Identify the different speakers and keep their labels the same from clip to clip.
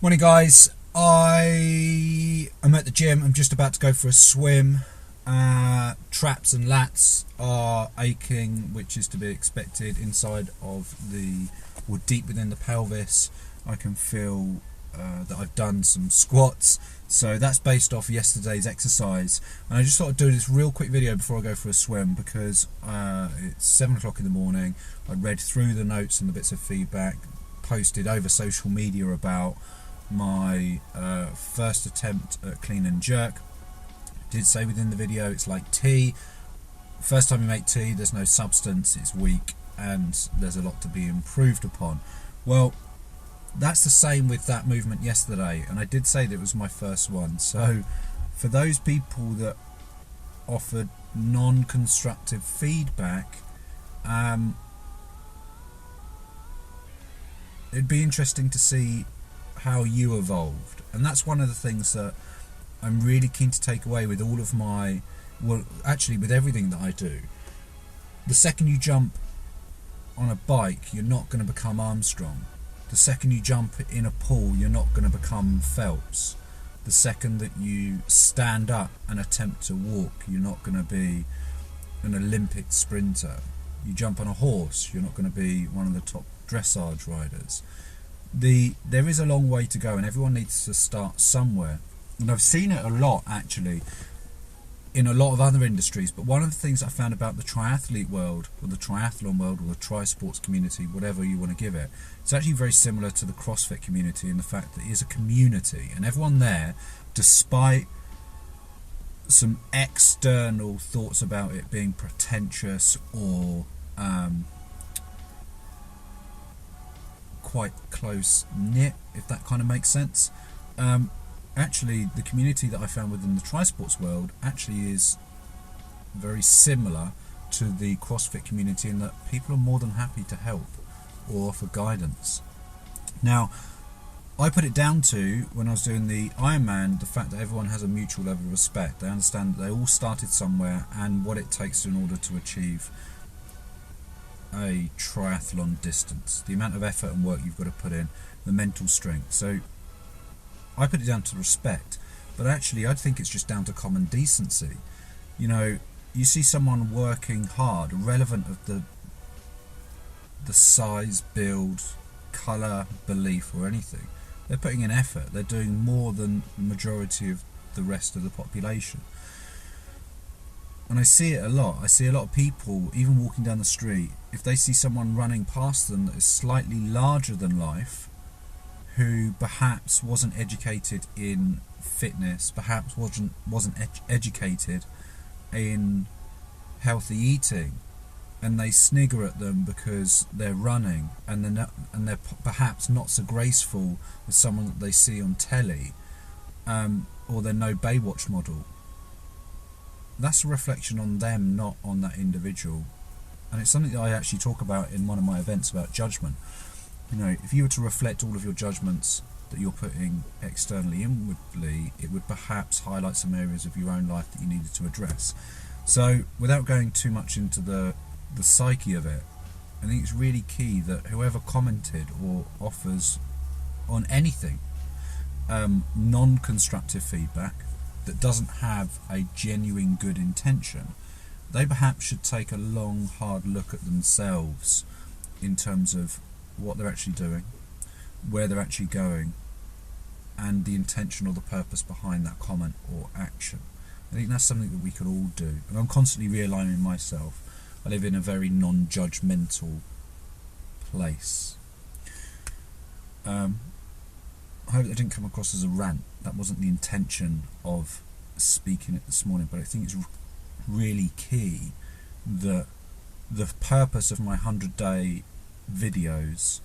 Speaker 1: Morning guys, I'm at the gym. I'm just about to go for a swim. Traps and lats are aching, which is to be expected inside of or deep within the pelvis. I can feel that I've done some squats, so that's based off yesterday's exercise. And I just thought I'd do this real quick video before I go for a swim because it's 7 o'clock in the morning. I read through the notes and the bits of feedback posted over social media about my first attempt at clean and jerk. I did say within the video it's like tea. First time you make tea, there's no substance, it's weak, and there's a lot to be improved upon. Well, that's the same with that movement yesterday, and I did say that it was my first one. So for those people that offered non-constructive feedback, it'd be interesting to see how you evolved. And that's one of the things that I'm really keen to take away with all of my, well, actually with everything that I do. The second you jump on a bike, you're not going to become Armstrong. The second you jump in a pool, you're not going to become Phelps. The second that you stand up and attempt to walk, you're not going to be an Olympic sprinter. You jump on a horse, you're not going to be one of the top dressage riders. There is a long way to go, and everyone needs to start somewhere. And I've seen it a lot actually in a lot of other industries, but one of the things I found about the triathlete world, or the triathlon world, or the tri-sports community, whatever you want to give it, it's actually very similar to the CrossFit community in the fact that it is a community, and everyone there, despite some external thoughts about it being pretentious or quite close knit, if that kind of makes sense. Actually, the community that I found within the tri-sports world actually is very similar to the CrossFit community in that people are more than happy to help or offer guidance. Now, I put it down to, when I was doing the Ironman, the fact that everyone has a mutual level of respect. They understand that they all started somewhere and what it takes in order to achieve a triathlon distance, the amount of effort and work you've got to put in, the mental strength. So I put it down to respect, but actually I think it's just down to common decency. You know, you see someone working hard, irrelevant of the size, build, colour, belief or anything. They're putting in effort. They're doing more than the majority of the rest of the population. And I see it a lot. I see a lot of people, even walking down the street, if they see someone running past them that is slightly larger than life, who perhaps wasn't educated in fitness, perhaps wasn't educated in healthy eating, and they snigger at them because they're running, and they're perhaps not so graceful as someone that they see on telly, or they're no Baywatch model. That's a reflection on them, not on that individual. And it's something that I actually talk about in one of my events about judgment. You know, if you were to reflect all of your judgments that you're putting externally inwardly, it would perhaps highlight some areas of your own life that you needed to address. So without going too much into the psyche of it, I think it's really key that whoever commented or offers on anything non-constructive feedback that doesn't have a genuine good intention, they perhaps should take a long, hard look at themselves in terms of what they're actually doing, where they're actually going, and the intention or the purpose behind that comment or action. I think that's something that we could all do, and I'm constantly realigning myself. I live in a very non-judgmental place. I hope that didn't come across as a rant. That wasn't the intention of speaking it this morning, but I think it's really key that the purpose of my 100-day videos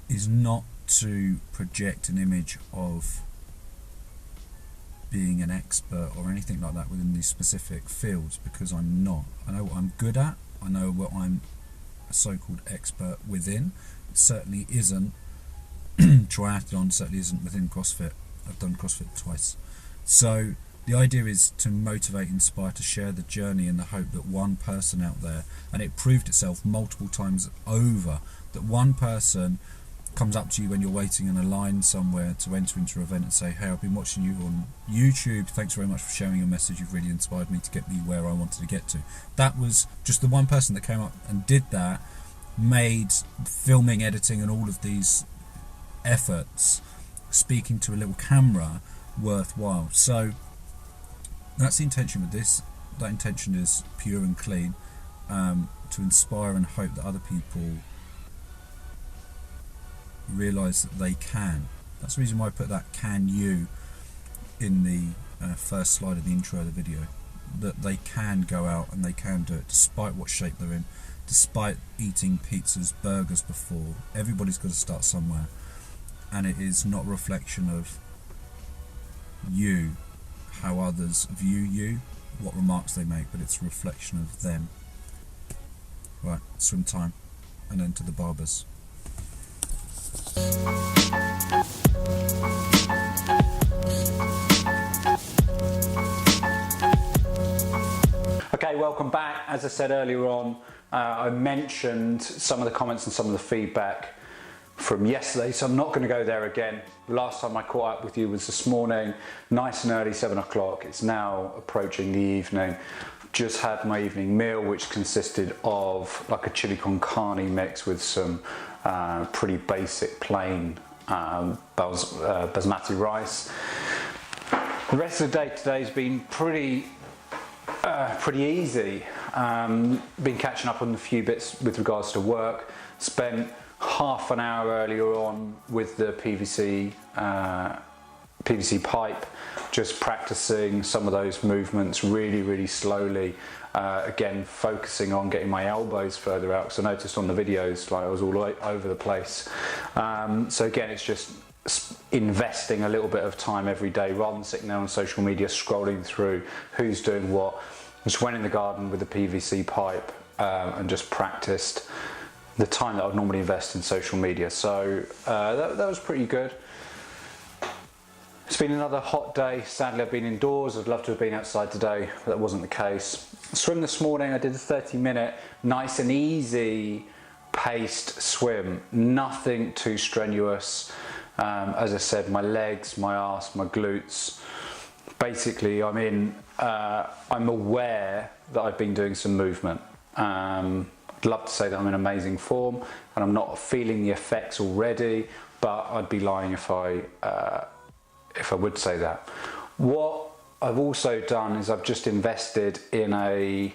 Speaker 1: is not to project an image of being an expert or anything like that within these specific fields, because I'm not. I know what I'm good at, I know what I'm a so-called expert within. It certainly isn't triathlon, certainly isn't within CrossFit. I've done CrossFit twice. So the idea is to motivate, inspire, to share the journey in the hope that one person out there, and it proved itself multiple times over, that one person comes up to you when you're waiting in a line somewhere to enter into an event and say, hey, I've been watching you on YouTube, thanks very much for sharing your message, you've really inspired me to get me where I wanted to get to. That was just the one person that came up and did that, made filming, editing and all of these efforts, speaking to a little camera, worthwhile. So that's the intention with this. That intention is pure and clean, to inspire and hope that other people realise that they can. That's the reason why I put that "can you" in the first slide of the intro of the video, that they can go out and they can do it despite what shape they're in, despite eating pizzas, burgers before. Everybody's got to start somewhere, and it is not a reflection of you, how others view you, what remarks they make, but it's a reflection of them. Right, swim time, and then to the barbers.
Speaker 2: Okay, welcome back. As I said earlier on, I mentioned some of the comments and some of the feedback from yesterday, so I'm not going to go there again. The last time I caught up with you was this morning, nice and early, 7 o'clock. It's now approaching the evening. Just had my evening meal, which consisted of like a chili con carne mix with some pretty basic plain basmati rice. The rest of the day today has been pretty easy. Been catching up on a few bits with regards to work. Spent half an hour earlier on with the PVC pipe, just practicing some of those movements really slowly. Again, focusing on getting my elbows further out, because I noticed on the videos like I was all over the place. So again, it's just investing a little bit of time every day rather than sitting there on social media scrolling through who's doing what. Just went in the garden with the PVC pipe and just practiced the time that I would normally invest in social media. So that was pretty good. It's been another hot day. Sadly, I've been indoors. I'd love to have been outside today, but that wasn't the case. Swim this morning, I did a 30-minute, nice and easy paced swim. Nothing too strenuous. As I said, my legs, my arse, my glutes. Basically, I'm aware that I've been doing some movement. I'd love to say that I'm in amazing form and I'm not feeling the effects already, but I'd be lying if I would say that. What I've also done is I've just invested in a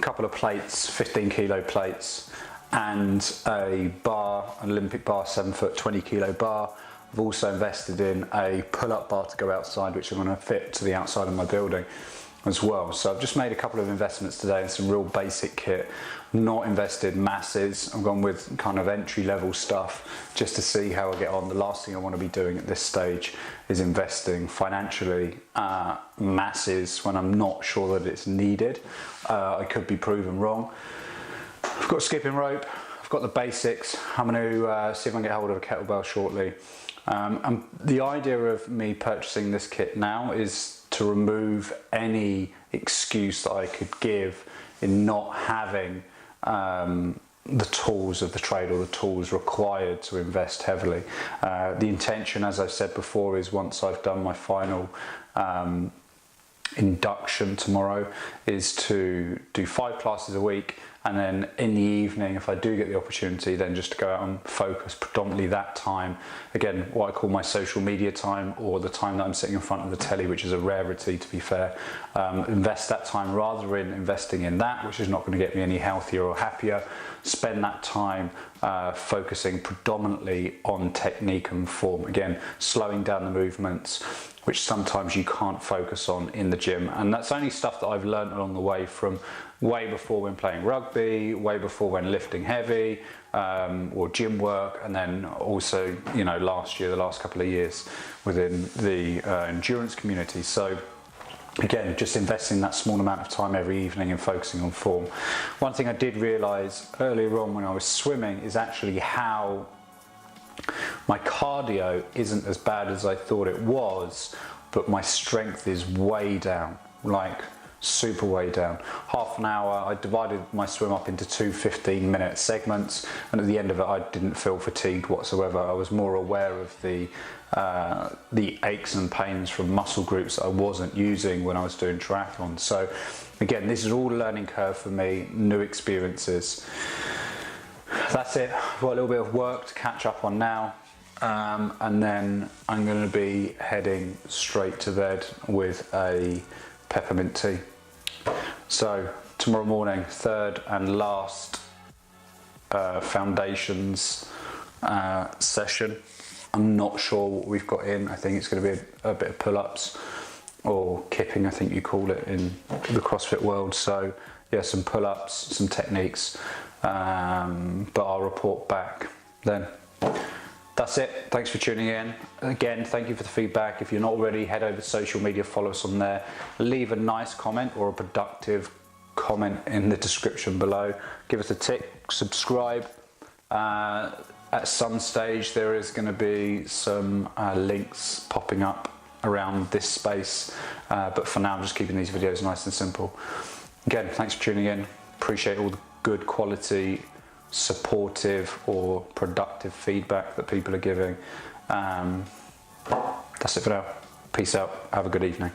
Speaker 2: couple of plates, 15 kilo plates, and a bar, an Olympic bar, 7 foot, 20 kilo bar. I've also invested in a pull-up bar to go outside, which I'm going to fit to the outside of my building as well. So I've just made a couple of investments today in some real basic kit. Not invested masses. I've gone with kind of entry-level stuff just to see how I get on. The last thing I want to be doing at this stage is investing financially masses when I'm not sure that it's needed. I could be proven wrong. I've got skipping rope. I've got the basics. I'm going to see if I can get hold of a kettlebell shortly. And the idea of me purchasing this kit now is to remove any excuse that I could give in not having the tools of the trade or the tools required to invest heavily. The intention, as I've said before, is once I've done my final induction tomorrow, is to do 5 classes a week, and then in the evening, if I do get the opportunity, then just to go out and focus predominantly that time. Again, what I call my social media time, or the time that I'm sitting in front of the telly, which is a rarity to be fair. Invest that time rather in investing in that, which is not going to get me any healthier or happier. Spend that time focusing predominantly on technique and form. Again, slowing down the movements, which sometimes you can't focus on in the gym. And that's only stuff that I've learned along the way, from way before when playing rugby, way before when lifting heavy, or gym work, and then also, you know, the last couple of years within the endurance community. So again, just investing that small amount of time every evening and focusing on form. One thing I did realise earlier on when I was swimming is actually how my cardio isn't as bad as I thought it was, but my strength is way down. Like, super way down. Half an hour, I divided my swim up into two 15-minute segments, and at the end of it I didn't feel fatigued whatsoever. I was more aware of the aches and pains from muscle groups that I wasn't using when I was doing triathlon. So again, this is all a learning curve for me, new experiences. That's it. I've got a little bit of work to catch up on now, and then I'm going to be heading straight to bed with a peppermint tea. So tomorrow morning, third and last foundations session. I'm not sure what we've got in. I think it's going to be a bit of pull-ups, or kipping I think you call it in the CrossFit world. So yeah, some pull-ups, some techniques, but I'll report back then. That's it. Thanks for tuning in. Again, thank you for the feedback. If you're not already, head over to social media, follow us on there. Leave a nice comment or a productive comment in the description below. Give us a tick, subscribe. At some stage there is going to be some links popping up around this space, but for now I'm just keeping these videos nice and simple. Again, thanks for tuning in. Appreciate all the good quality, supportive or productive feedback that people are giving. That's it for now. Peace out. Have a good evening.